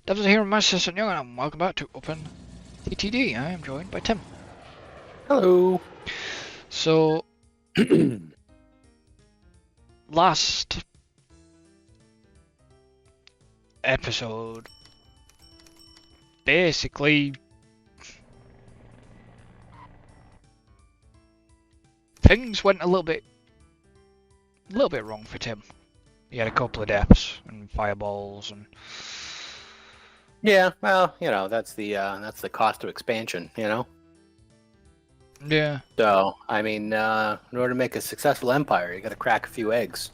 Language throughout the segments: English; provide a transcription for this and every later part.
Devs here, my sister Young, and welcome back to Open TTD. I am joined by Tim. Hello. So, last episode, basically, things went a little bit wrong for Tim. He had a couple of deaths and fireballs, and Yeah, well, that's the cost of expansion, yeah. So, I mean, in order to make a successful empire, you got to crack a few eggs.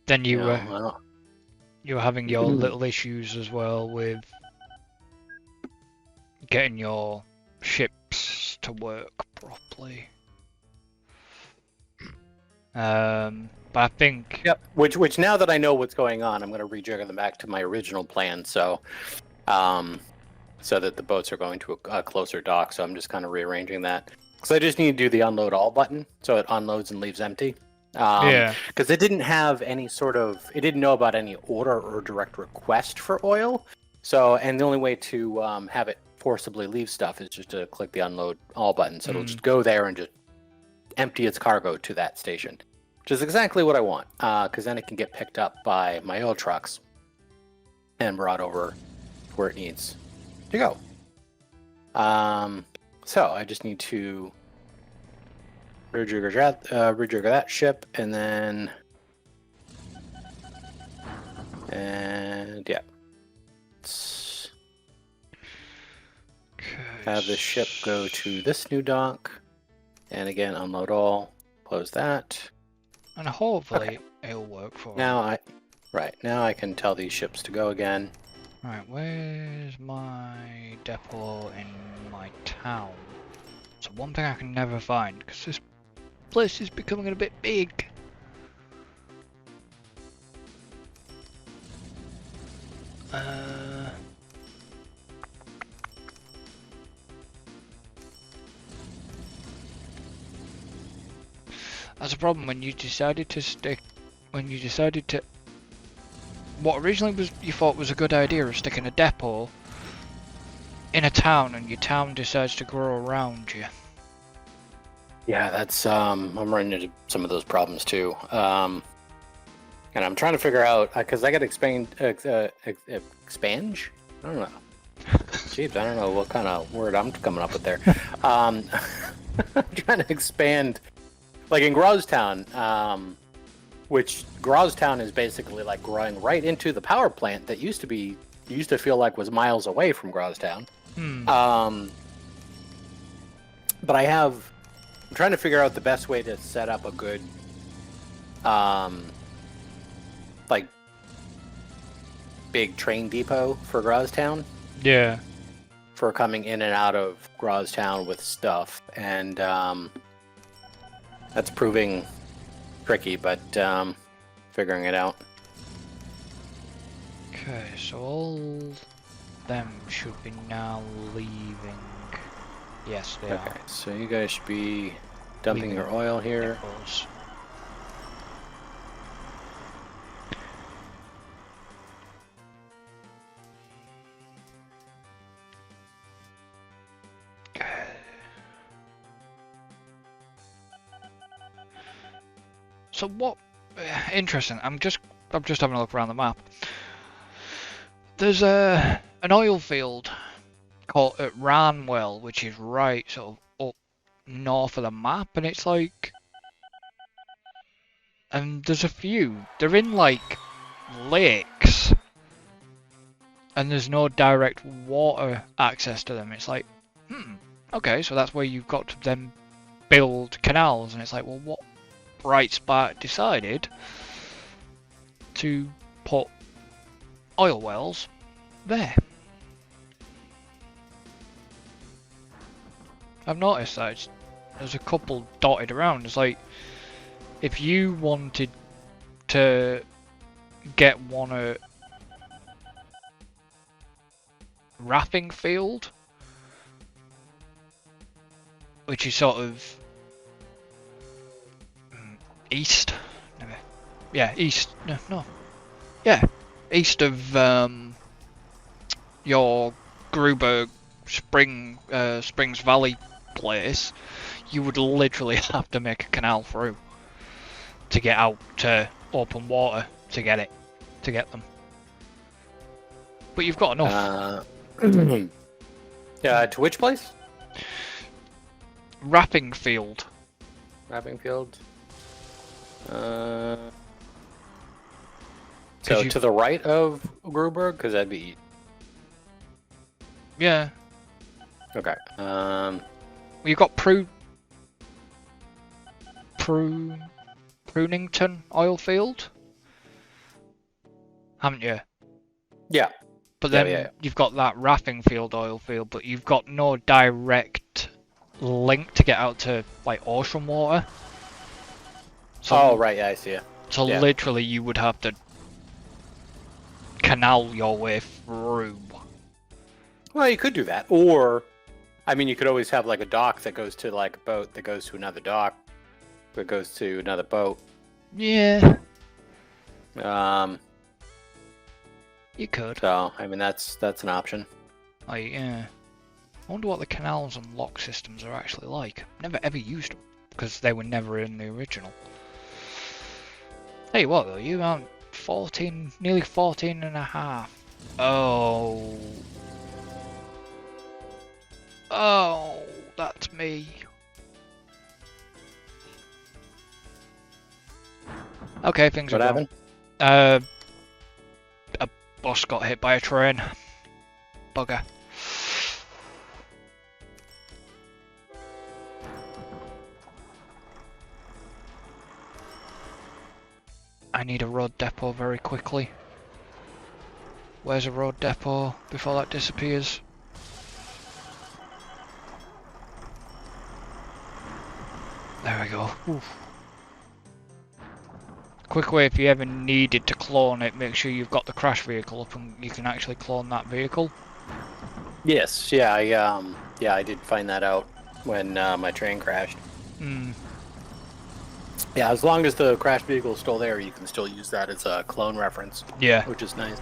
Then you were Well, having your little issues as well with getting your ships to work properly. But I think yep. Which now that I know what's going on, I'm going to rejigger them back to my original plan. So, so that the boats are going to a closer dock. So I'm just kind of rearranging that because I just need to do the unload all button, so it unloads and leaves empty. yeah. Because it didn't have any it didn't know about any order or direct request for oil. So, and the only way to have it forcibly leave stuff is just to click the unload all button. So it'll just go there and just empty its cargo to that station, which is exactly what I want. Because then it can get picked up by my oil trucks and brought over where it needs to go. So I just need to rejigger that ship, and then yeah, let's have the ship go to this new dock, and again unload all, close that, And hopefully it'll work for now I can tell these ships to go again. Right, where's my depot in my town? So one thing I can never find, because this place is becoming a bit big. That's a problem when you decided to what originally was you thought was a good idea of sticking a depot in a town, and your town decides to grow around you. Yeah, that's I'm running into some of those problems too. And I'm trying to figure out because I got to expand. Expange? I don't know. Jeez, I don't know what kind of word I'm coming up with there. I'm trying to expand, like in Groztown, which Groztown is basically like growing right into the power plant that used to feel like was miles away from Groztown. But I'm trying to figure out the best way to set up a good, like, big train depot for Groztown. Yeah. For coming in and out of Groztown with stuff, and that's proving tricky, but figuring it out. Okay, so all them should be now leaving. Yes, they are. Okay, so you guys should be dumping your oil here. Depots. So what? Interesting. I'm just having a look around the map. There's an oil field called at Ranwell, which is right sort of up north of the map, and it's like, and there's a few. They're in like lakes, and there's no direct water access to them. It's like, okay, so that's where you've got to then build canals, and it's like, well, what bright spark decided to put oil wells there? I've noticed that there's a couple dotted around. It's like, if you wanted to get one at Rapping Field, which is sort of east. Yeah, east. No. Yeah, east of your Gruber Springs Valley place, you would literally have to make a canal through to get out to open water to get them. But you've got enough. Yeah, to which place? Wrapping Field. Wrapping Field. So you... to the right of Gruber, because that'd be. Yeah. Okay. You've got Prunington oil field, haven't you? Yeah. But then you've got that Wrapping Field oil field, but you've got no direct link to get out to like ocean water. So, right, yeah, I see it. So literally you would have to canal your way through. Well, you could do that. Or, I mean, you could always have like a dock that goes to like a boat that goes to another dock that goes to another boat. Yeah. You could. So, I mean, that's an option. Yeah. I wonder what the canals and lock systems are actually like. Never ever used them, because they were never in the original. Hey, what though? You aren't 14, nearly 14 and a half. Oh. Oh, that's me. Okay, things What are happened? A bus got hit by a train. Bugger. I need a road depot very quickly. Where's a road depot before that disappears? There we go. Oof. Quick way, if you ever needed to clone it, make sure you've got the crash vehicle up and you can actually clone that vehicle. Yes, yeah, I did find that out when my train crashed. Hmm. Yeah, as long as the crash vehicle is still there, you can still use that as a clone reference. Yeah. Which is nice.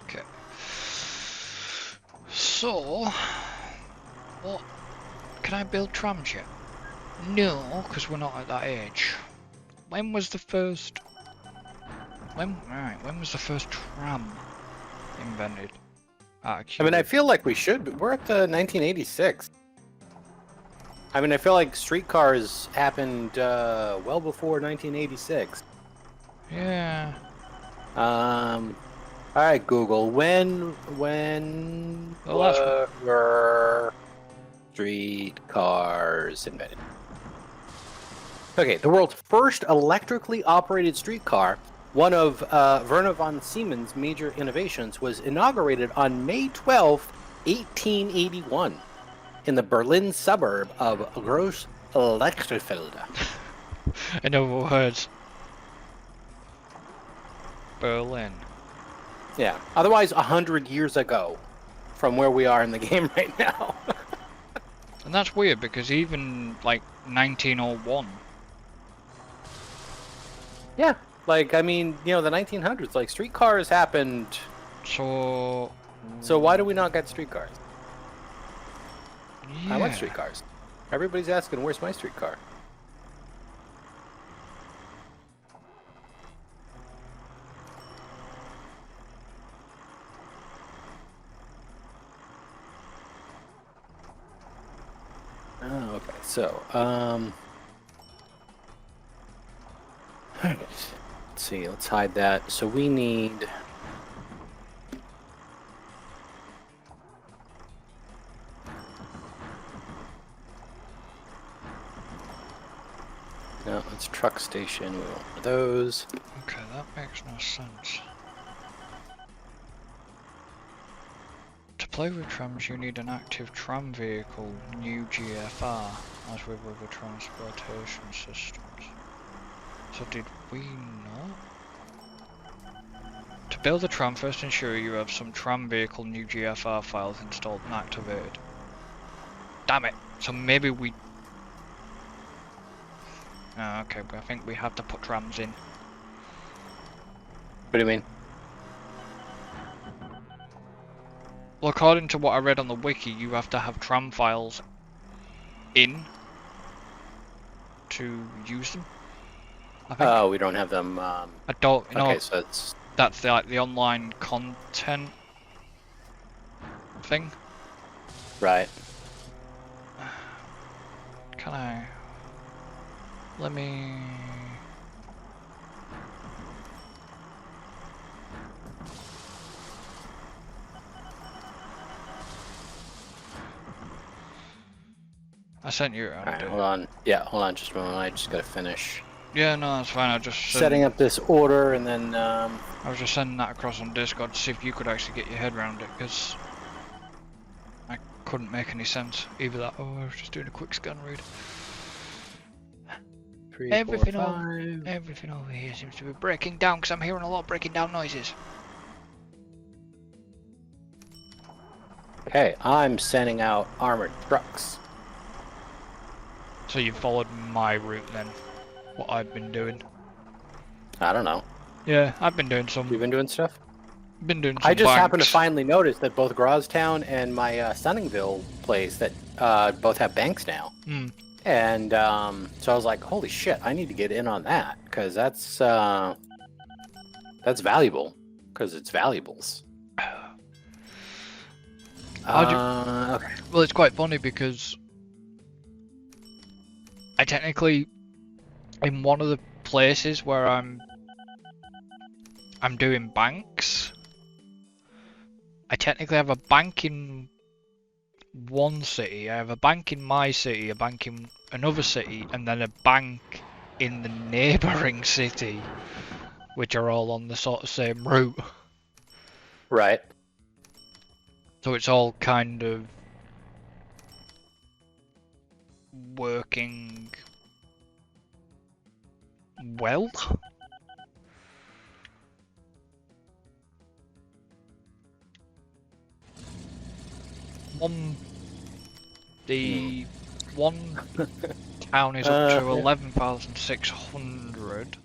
Okay. So, what? Can I build trams yet? No, because we're not at that age. When was the first? When was the first tram invented? I mean, I feel like we should, but we're at the 1986. I mean, I feel like streetcars happened well before 1986. Yeah. All right, Google. When were streetcars invented? Okay, the world's first electrically operated streetcar, one of Werner von Siemens' major innovations, was inaugurated on May 12, 1881, in the Berlin suburb of Groß Lechterfelde. In other words, Berlin. Yeah, otherwise 100 years ago from where we are in the game right now. And that's weird because even like 1901. Yeah, like, I mean, you know, the 1900s, like, streetcars happened. So why do we not get streetcars? Yeah. I like streetcars. Everybody's asking, where's my streetcar? So, alright. Let's see, let's hide that. So we need... No, it's truck station. We want one of those. Okay, that makes no sense. To play with trams, you need an active tram vehicle, new GFR, as with other transportation systems. So did we not? To build a tram, first ensure you have some tram vehicle new GFR files installed and activated. Damn it! So maybe we... Oh, okay, but I think we have to put trams in. What do you mean? Well, according to what I read on the wiki, you have to have tram files in to use them. I think. Oh, we don't have them. I don't know. Okay, so it's... That's the, like the online content thing. Right. Can I? Let me. I sent you. Alright, hold on. Yeah, hold on just a moment. I just gotta finish Yeah, no, that's fine. I just setting up this order, and then I was just sending that across on Discord to see if you could actually get your head around it, because I couldn't make any sense. Either that, or I was just doing a quick scan read. 3, Everything 4, 5. Everything over here seems to be breaking down, because I'm hearing a lot of breaking down noises. Okay, I'm sending out armored trucks. So you followed my route then, what I've been doing. I don't know. Yeah, I've been doing some. You've been doing stuff? Been doing some I just happened to banks. finally notice that both Groztown and my Sunningville place that both have banks now. Hmm. And so I was like, holy shit, I need to get in on that, because that's valuable, because it's valuables. Okay. Well, it's quite funny because I technically, in one of the places where I'm doing banks, I technically have a bank in one city, I have a bank in my city, a bank in another city, and then a bank in the neighbouring city, which are all on the sort of same route. Right. So it's all kind of working well. The one town is up to 11,600.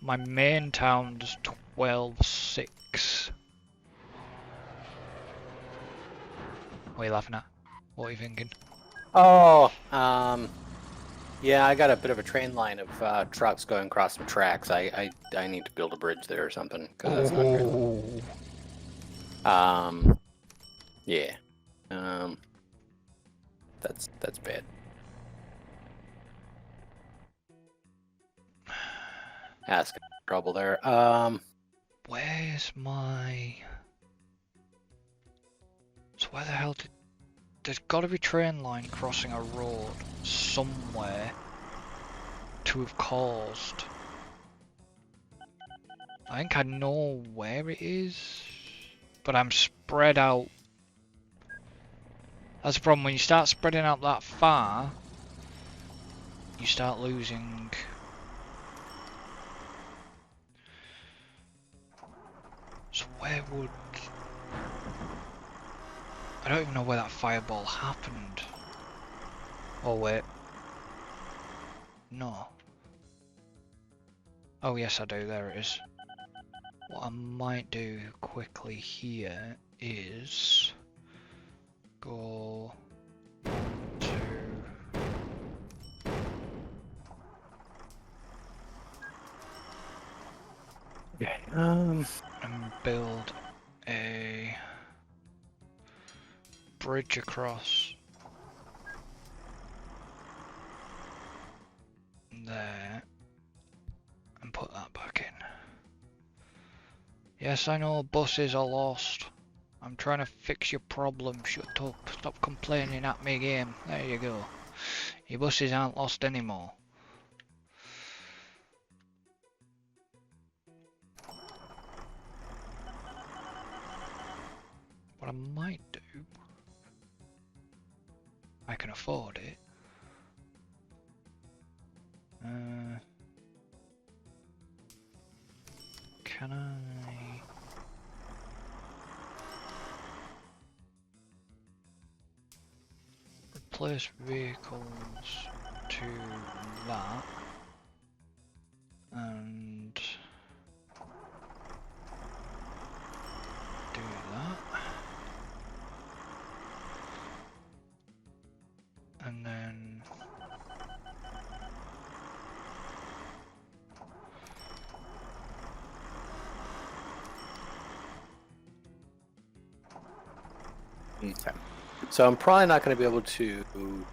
My main town is 12,600. What are you laughing at? What are you thinking? Oh, yeah, I got a bit of a train line of trucks going across some tracks. I need to build a bridge there or something, because that's not good. Yeah. That's bad. Asking trouble there. Where's my... So where the hell did... There's gotta be a train line crossing a road somewhere to have caused... I think I know where it is, but I'm spread out. That's the problem, when you start spreading out that far, you start losing... So where would... I don't even know where that fireball happened. Oh wait. No. Oh yes I do, there it is. What I might do quickly here is... go to... Okay. and build a bridge across there and put that back in. Yes, I know buses are lost. I'm trying to fix your problem. Shut up. Stop complaining at me, game. There you go. Your buses aren't lost anymore. What I might do, I can afford it. Can I? Replace vehicles to that and do that, and then Okay. So I'm probably not going to be able to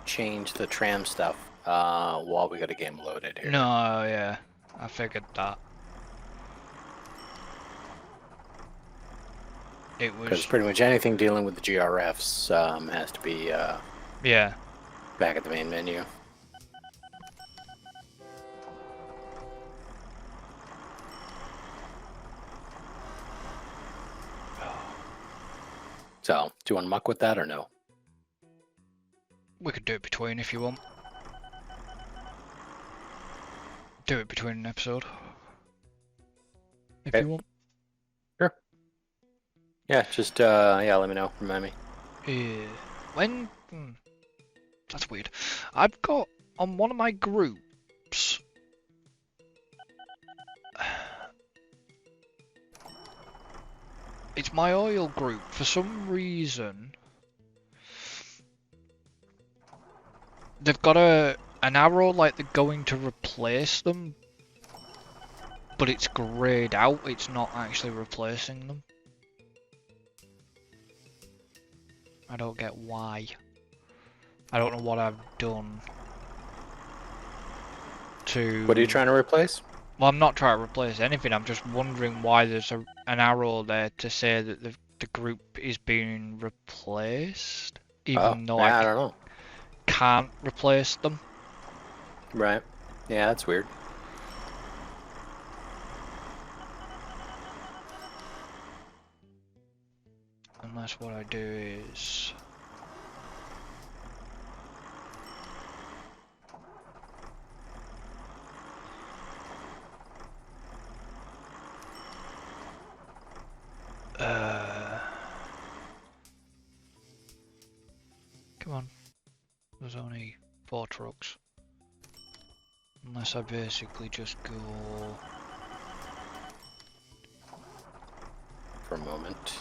change the tram stuff while we got a game loaded here. no, yeah, I figured that. It was Because pretty much anything dealing with the GRFs has to be yeah. back at the main menu. So, do you want to muck with that or no? We could do it between if you want. Do it between an episode. If Okay. you want. Sure. Yeah, just yeah, let me know. Remind me. Yeah. When that's weird. I've got on one of my groups. It's my oil group. For some reason, they've got an arrow like they're going to replace them, but it's greyed out. It's not actually replacing them. I don't get why. I don't know what I've done to... What are you trying to replace? Well, I'm not trying to replace anything. I'm just wondering why there's an arrow there to say that the group is being replaced, even though I don't know. can't replace them. Right. Yeah, that's weird. Unless what I do is... Come on. There's only 4 trucks. Unless I basically just go... For a moment.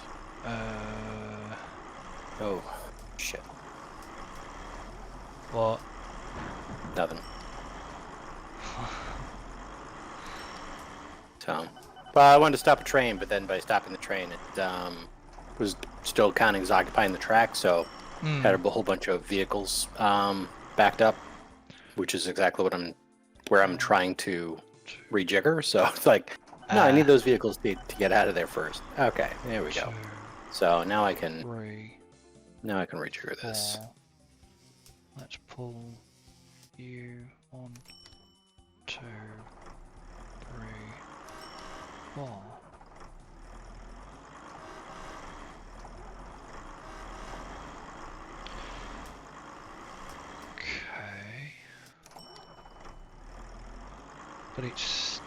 Oh, shit. What? Nothing. So, well, I wanted to stop a train, but then by stopping the train, it was still counting as occupying the track, so had a whole bunch of vehicles backed up, which is exactly where I'm trying to rejigger. So it's like, no, I need those vehicles to get out of there first. Okay, there we go. So now I can rejigger this. Let's pull you 1, 2, 3, 4. Okay. But it's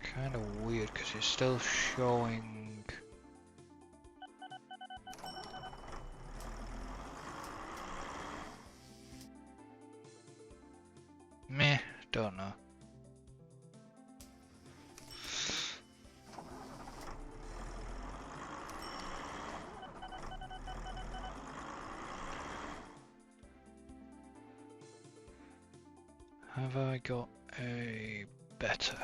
kind of weird because it's still showing. Meh, don't know. Have I got a better?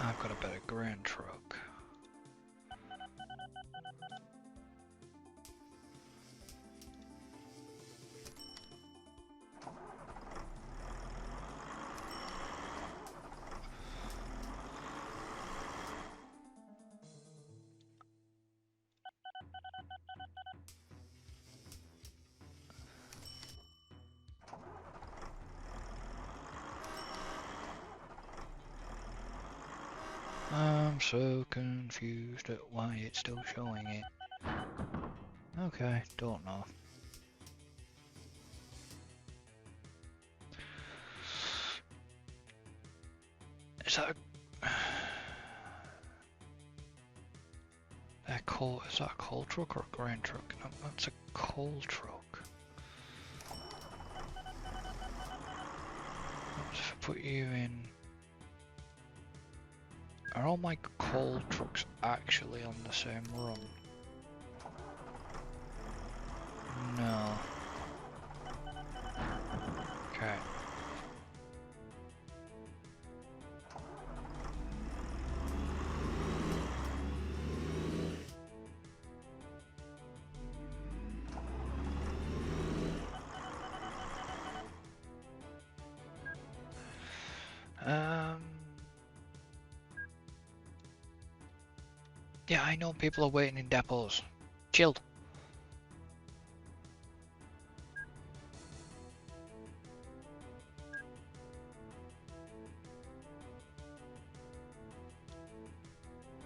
I've got a better grain truck. I'm so confused at why it's still showing it. Okay, don't know. Is that is that a coal truck or a grain truck? No, that's a coal truck. Let's put you in. Are all my coal trucks actually on the same run? No. Okay. Yeah, I know people are waiting in depots. Chill.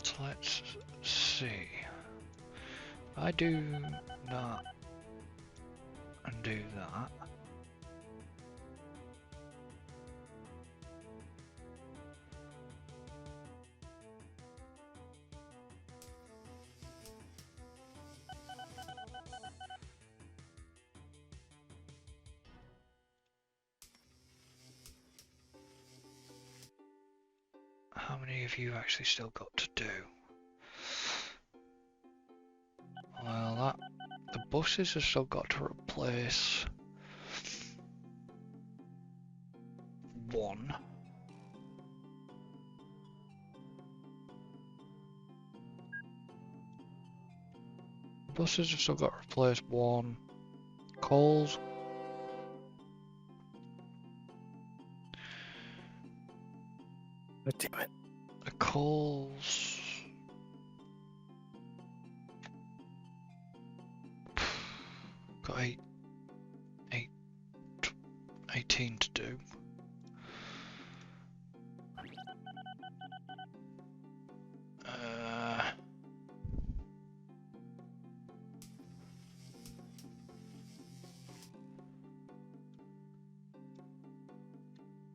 So let's see. If I do that and do that. How many have you actually still got to do? Well, the buses have still got to replace one. Buses have still got to replace one. Coals. Damn it. The coals. Got 18 to do.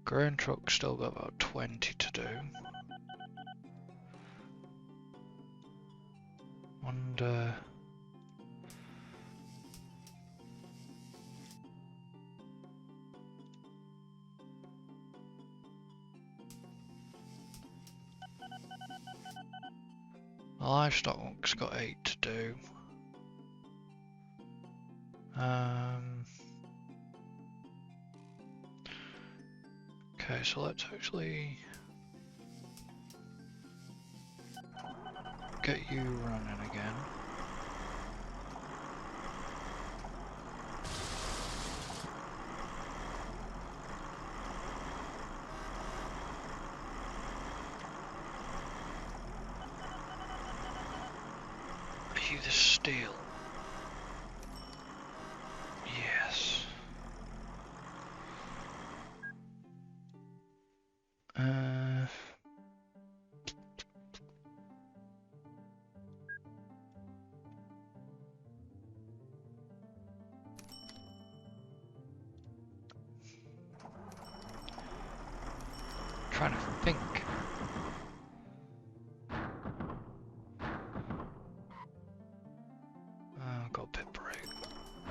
Grain truck still got about 20 to do. And the livestock's got 8 to do. Okay, so let's actually get you running again. Are you the steel? Yes. Trying to think. Got a bit of break.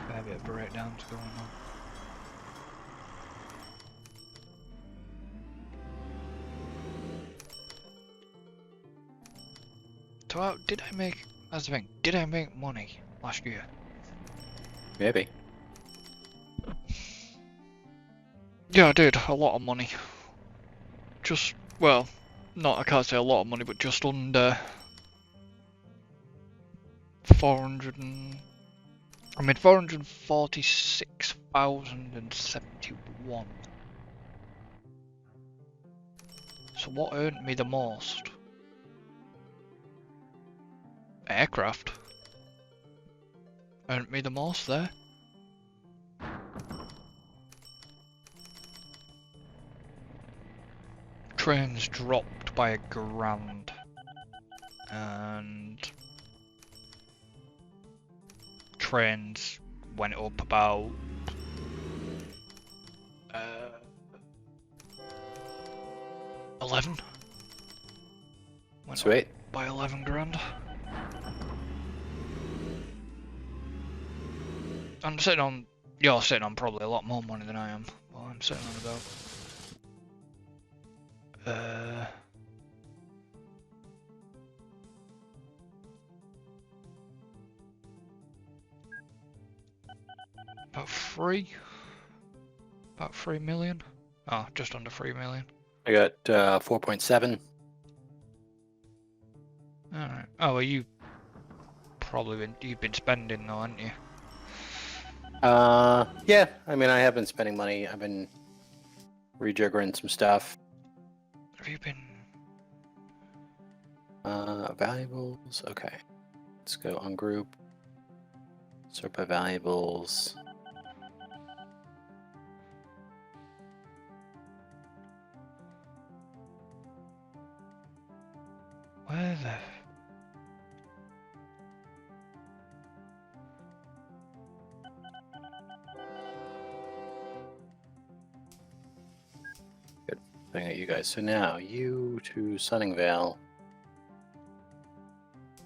Fair bit of breakdowns going on. So did I make? That's the thing. Did I make money last year? Maybe. Yeah, I did. A lot of money. Just, well, I can't say a lot of money, but just under 400 and... I made 446,071. So what earned me the most? Aircraft. Earned me the most there. Trains dropped by £1,000. and trains went up about 11. Went Sweet. up by 11 grand. I'm sitting on. You're sitting on probably a lot more money than I am. Well, I'm sitting on about 3 million. Oh, just under 3 million. I got 4.7. All right. Oh, well, you've been spending though, haven't you? Yeah. I mean, I have been spending money. I've been rejiggering some stuff. Have you been? Valuables. Okay. Let's go on group. Sort by valuables. Where the? Looking at you guys. So now you to Sunningvale.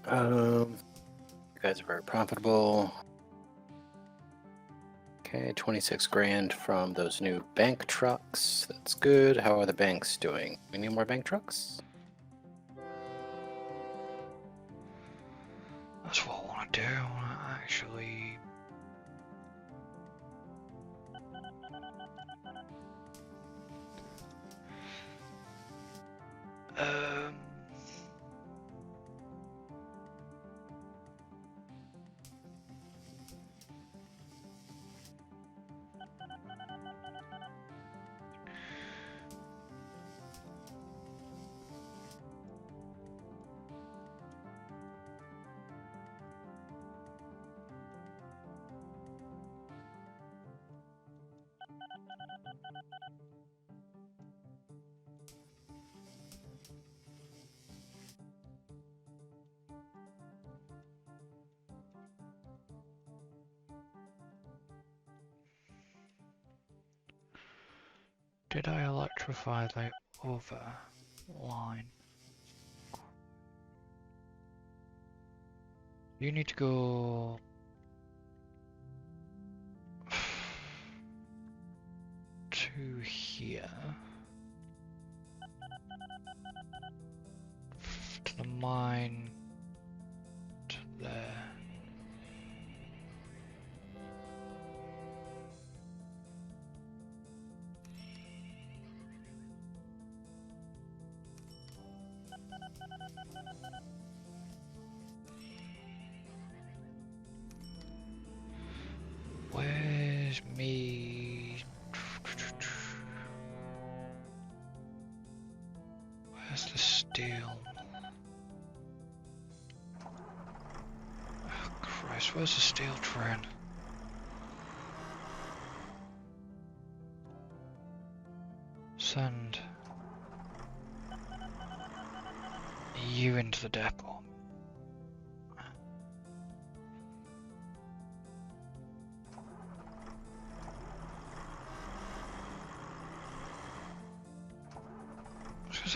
You guys are very profitable. Okay, 26 grand from those new bank trucks. That's good. How are the banks doing? We need more bank trucks? That's what I want to do. I want to actually. Did I electrify the other line? You need to go to here. To the mine. To there. Where's me? Where's the steel? Oh Christ, where's the steel train? Send you into the depot.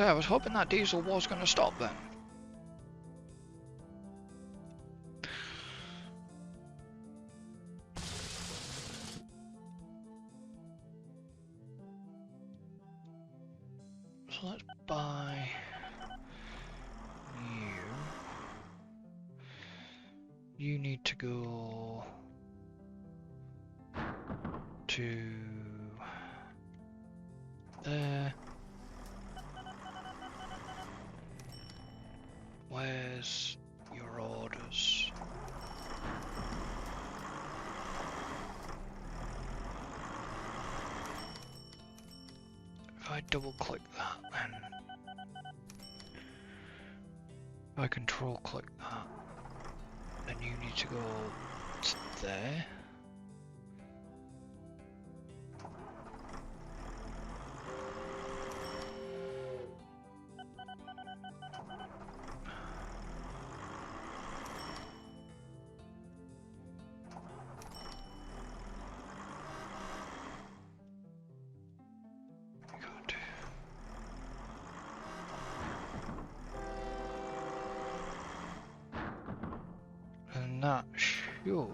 I was hoping that diesel was going to stop then. So let's buy you. You need to go to there. Where's your orders? If I double click that then, if I control click that, then you need to go to there. And that should... You're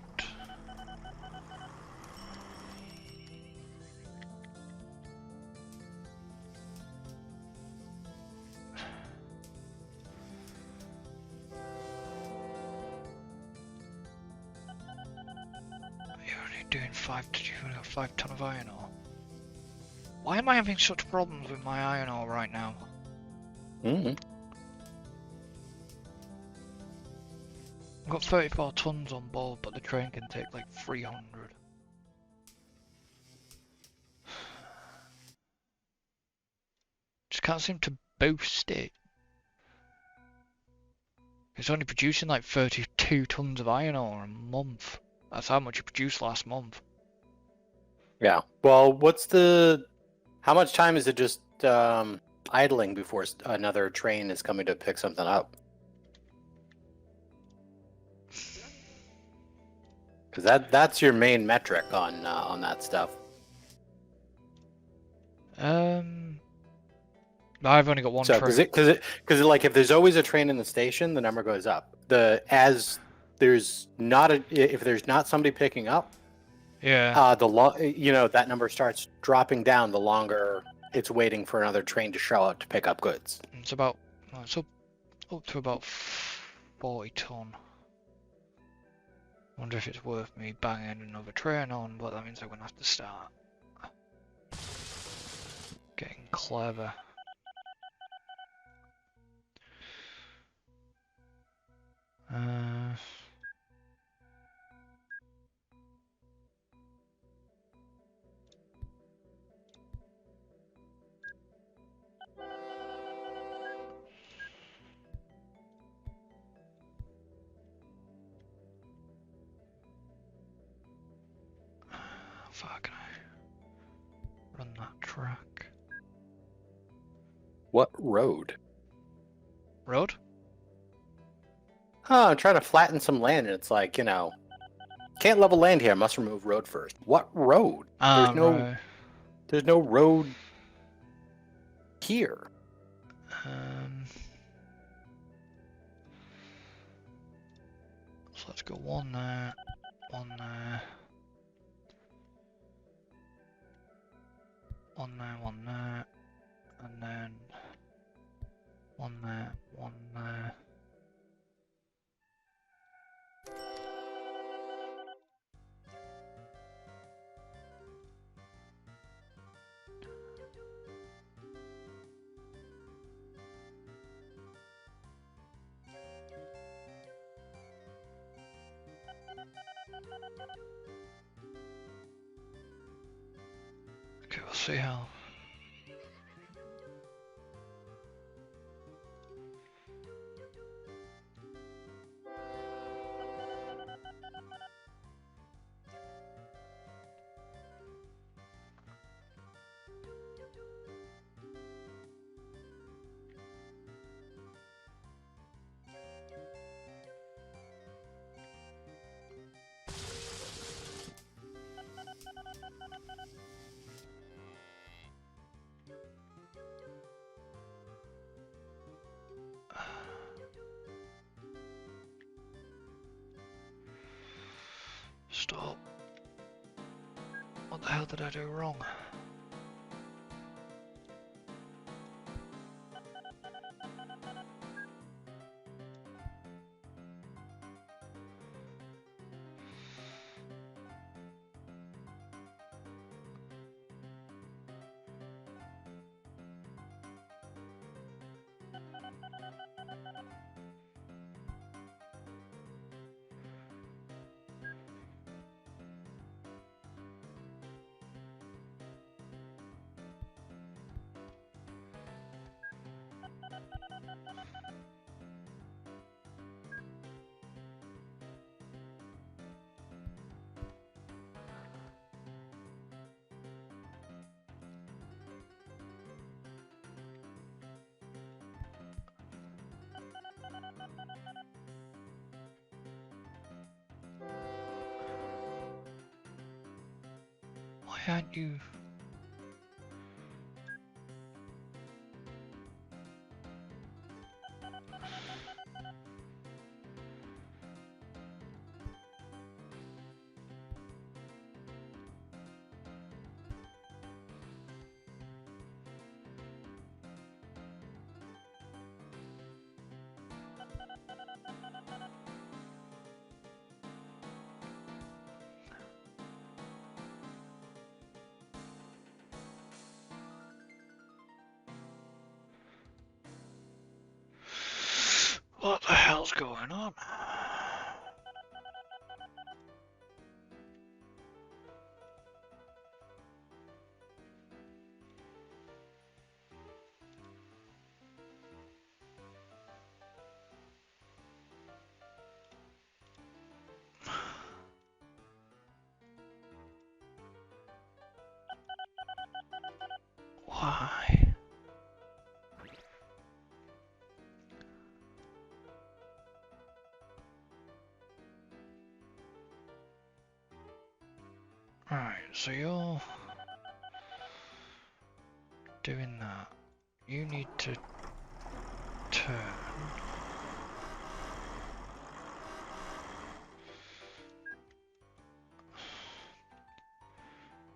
only doing 5 ton of iron ore. Why am I having such problems with my iron ore right now? Mm-hmm. I've got 34 tons on board, but the train can take like 300. Just can't seem to boost it. It's only producing like 32 tons of iron ore a month. That's how much it produced last month. Yeah. Well, how much time is it just idling before another train is coming to pick something up? Because that's your main metric on that stuff. I've only got one So train. because like if there's always a train in the station, the number goes up. If there's not somebody picking up, Yeah. that number starts dropping down the longer it's waiting for another train to show up to pick up goods. It's about... It's up to about 40 ton. Wonder if it's worth me banging another train on, but that means I'm gonna have to start getting clever. How far can I run that track? What road? Road? Oh, I'm trying to flatten some land, and it's like, can't level land here. Must remove road first. What road? Right. There's no road here. So let's go one there, one there, one there, one there, and then one there, one there. Okay, we'll see how. Stop. What the hell did I do wrong? Why aren't you? What the hell's going on? Why? Right, so you're doing that. You need to turn.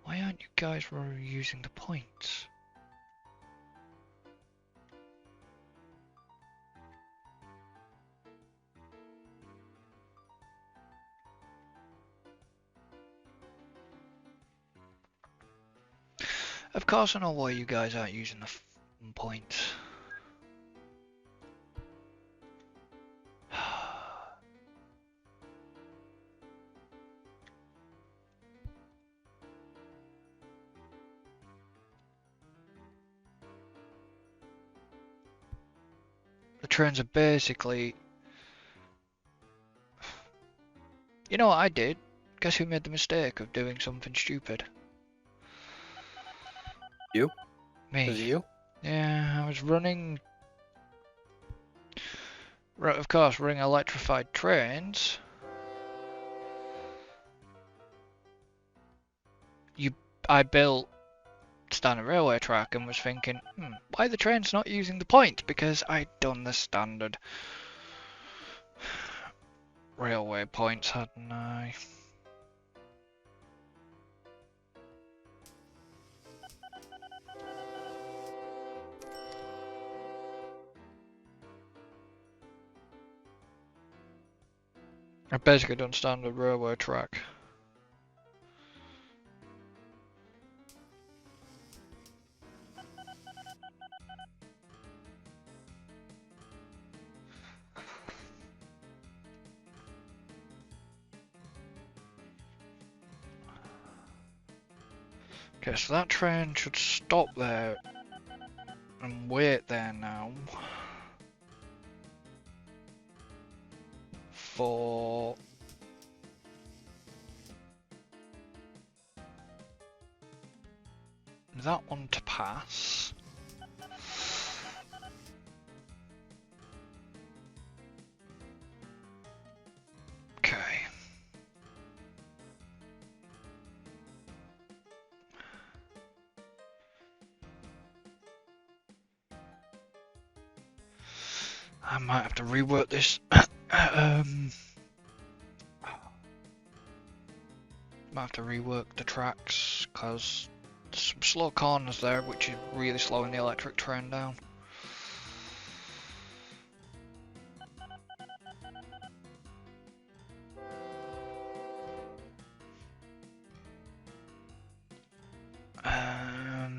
Why aren't you guys using the points? Of course I know why you guys aren't using the points. The trains are basically... You know what I did? Guess who made the mistake of doing something stupid? You? Me. Was it you? Yeah, I was running... Of course, running electrified trains. I built standard railway track and was thinking, why are the trains not using the points? Because I'd done the standard railway points, hadn't I? I've basically done standard railway track. Okay, so that train should stop there and wait there now for that one to pass. Okay. I might have to rework this. Might have to rework the tracks because there's some slow corners there, which is really slowing the electric train down.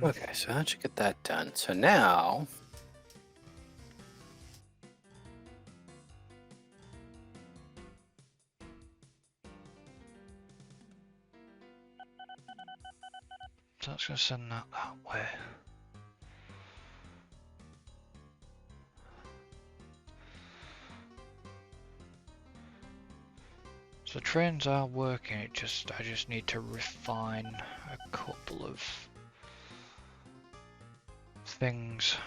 Okay, so how'd you get that done? So now... So that's going to send that way. So trains are working, I just need to refine a couple of things.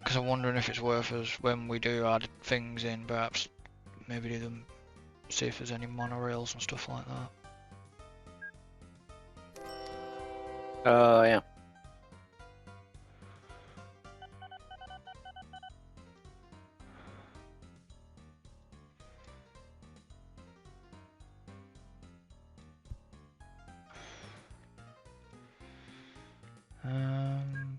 Because I'm wondering if it's worth us, when we do add things in, perhaps maybe do them, see if there's any monorails and stuff like that. yeah. Um,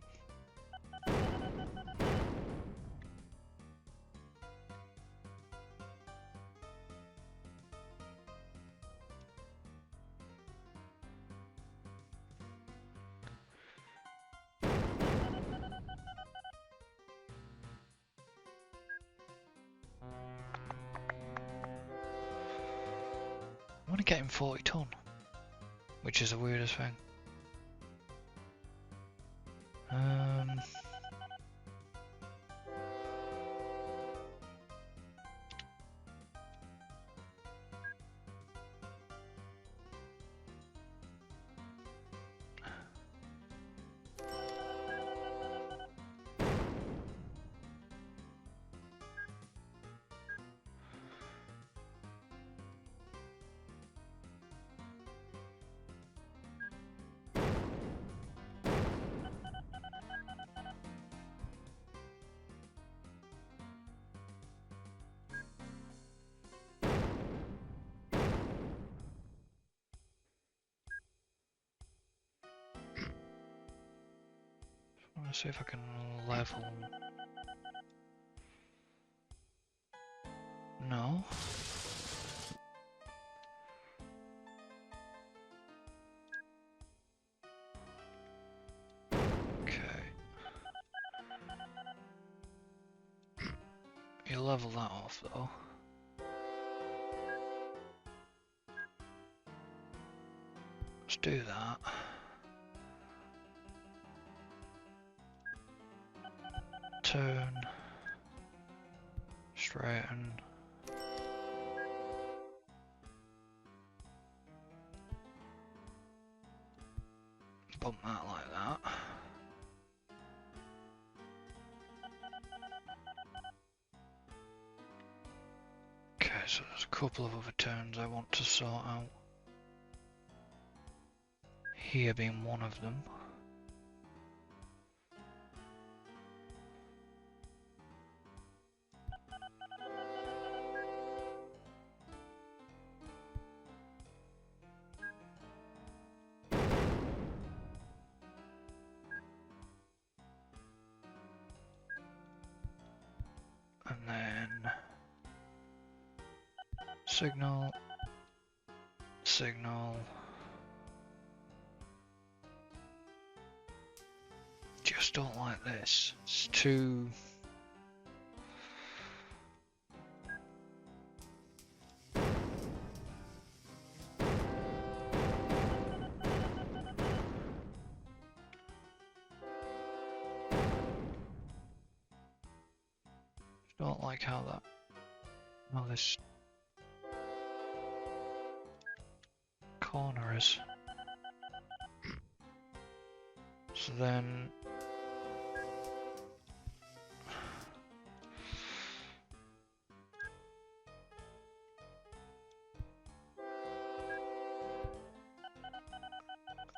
I want to get him 40 ton, which is the weirdest thing. Um, I want to see if I can level. No. Okay. You level that off though. Let's do that. Turn. Straighten. Bump that like that. Okay, so there's a couple of other turns I want to sort out. Here being one of them. And then signal, signal. Just don't like this. It's too. Don't like how that. How this corner is. So then.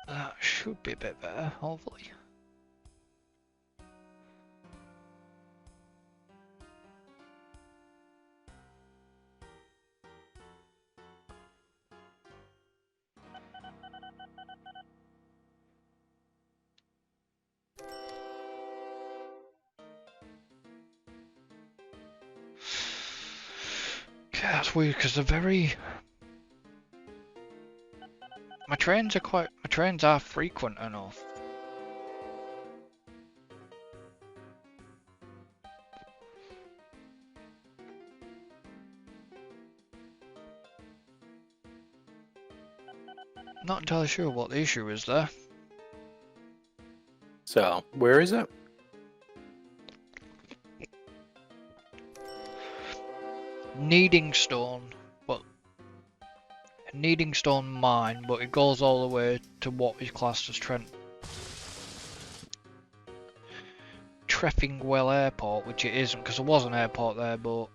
That should be a bit better, hopefully. Okay, that's weird because they're very. My trains are frequent enough. Not entirely sure what the issue is there. So, where is it? Needing stone, but needing stone mine, but it goes all the way to what is classed as Treffingwell Airport, which it isn't because there was an airport there, but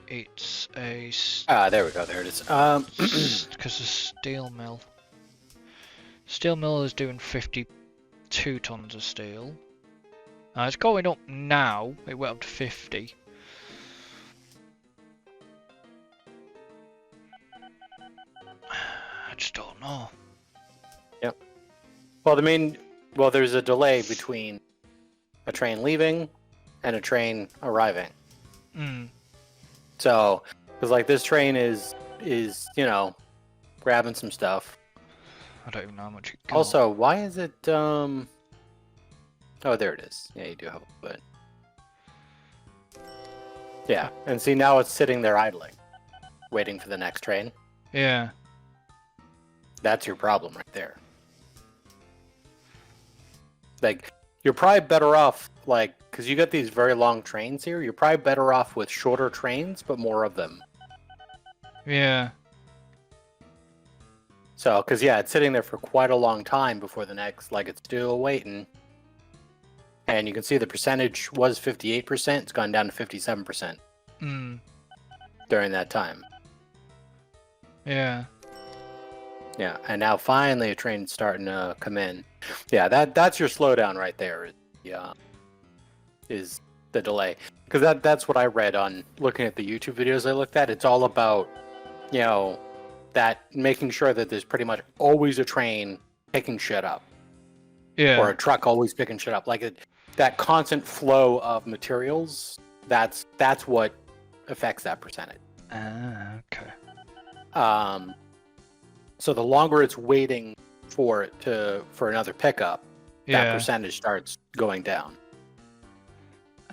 it's a There we go. There it is. because the steel mill. Steel mill is doing 52 tons of steel. It's going up now. It went up to 50. I just don't know. Yep. Well, there's a delay between a train leaving and a train arriving. Mm. So, because like this train is grabbing some stuff. I don't even know how much it got. Also, why is it Oh, there it is. Yeah, you do have a bit. Yeah, and see now it's sitting there idling, waiting for the next train. Yeah. That's your problem right there. Like, you're probably better off, like, because you got these very long trains here, you're probably better off with shorter trains, but more of them. Yeah. So, because, yeah, it's sitting there for quite a long time before the next, like, it's still waiting. And you can see the percentage was 58%, it's gone down to 57% during that time. Yeah. Yeah, and now finally a train's starting to come in. Yeah, that's your slowdown right there. Yeah, is the delay, because that's what I read on looking at the YouTube videos I looked at. It's all about, that making sure that there's pretty much always a train picking shit up, Yeah. or a truck always picking shit up. Like that constant flow of materials. That's what affects that percentage. Okay. So the longer it's waiting for another pickup, that Yeah. percentage starts going down.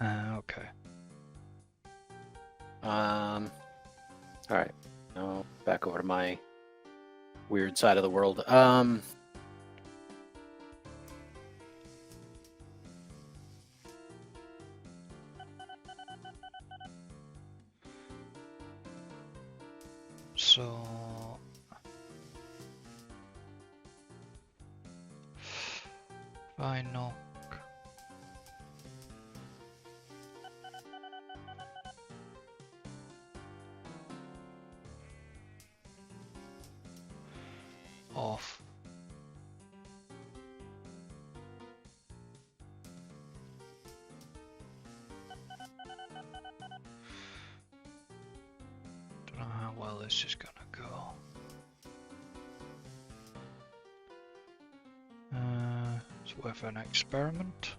Okay. All right. Now back over to my weird side of the world. So. Final. Off. Don't know how well this is gonna go. It's worth an experiment.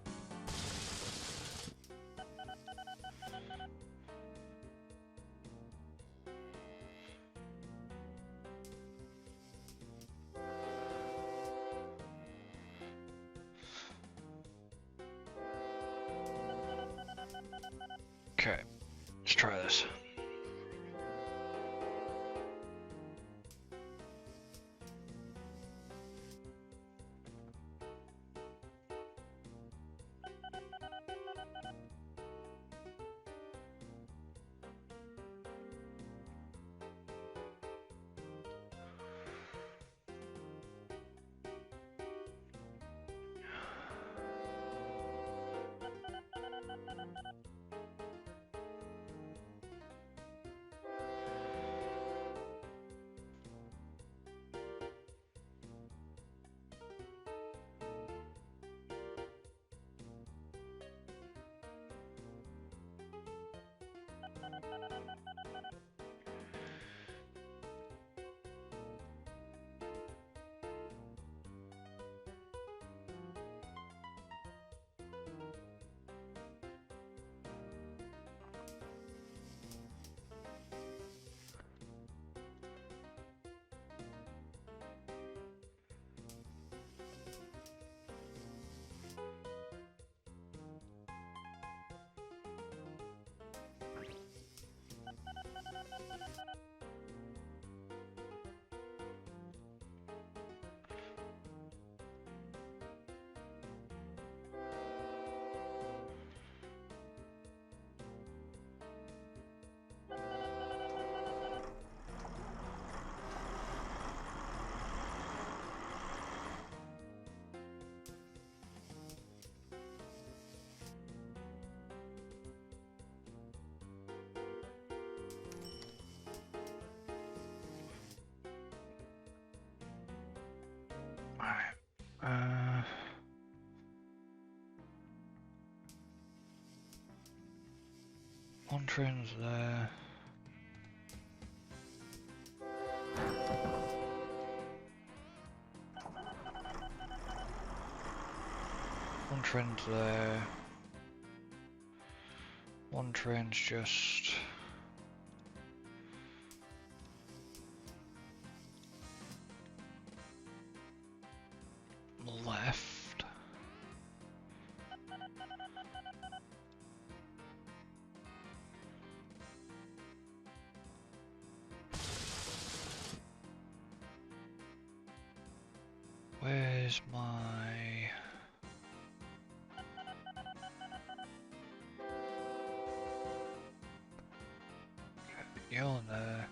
Okay, let's try this. One train's there. One train's there. One train's just... left. Where's my... You're there.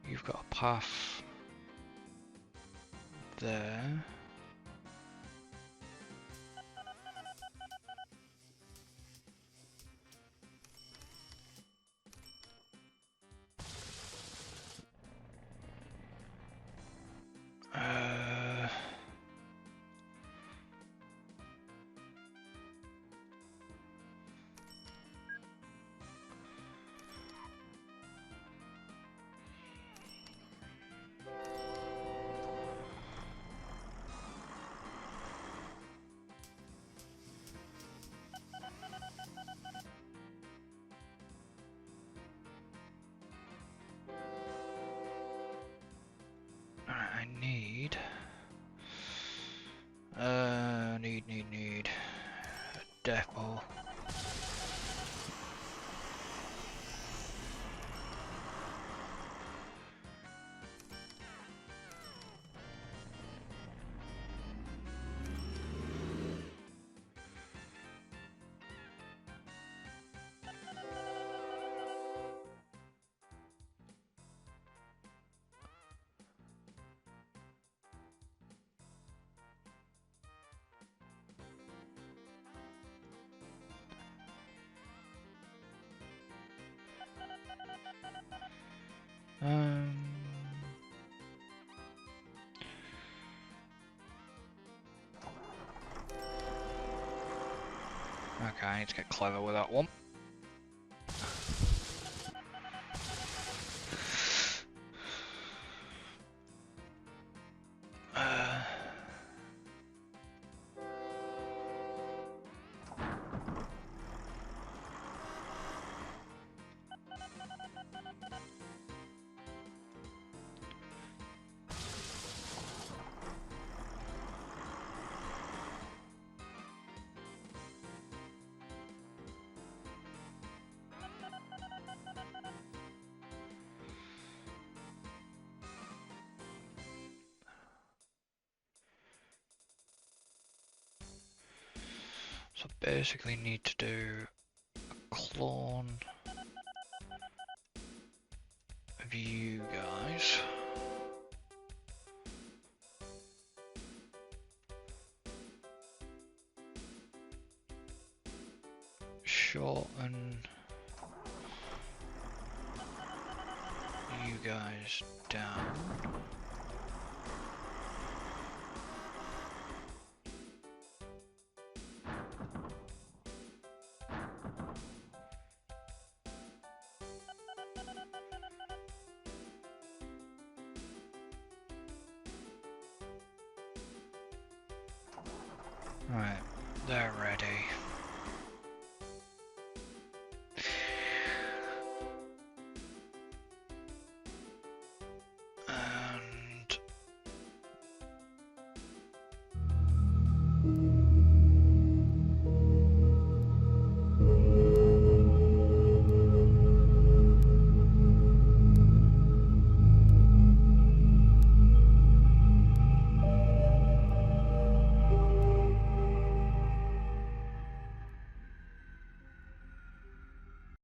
You've got a path there. I need a depot. Okay, I need to get clever with that one. So basically need to do a clone of you guys. Shorten you guys down. Right, they're ready.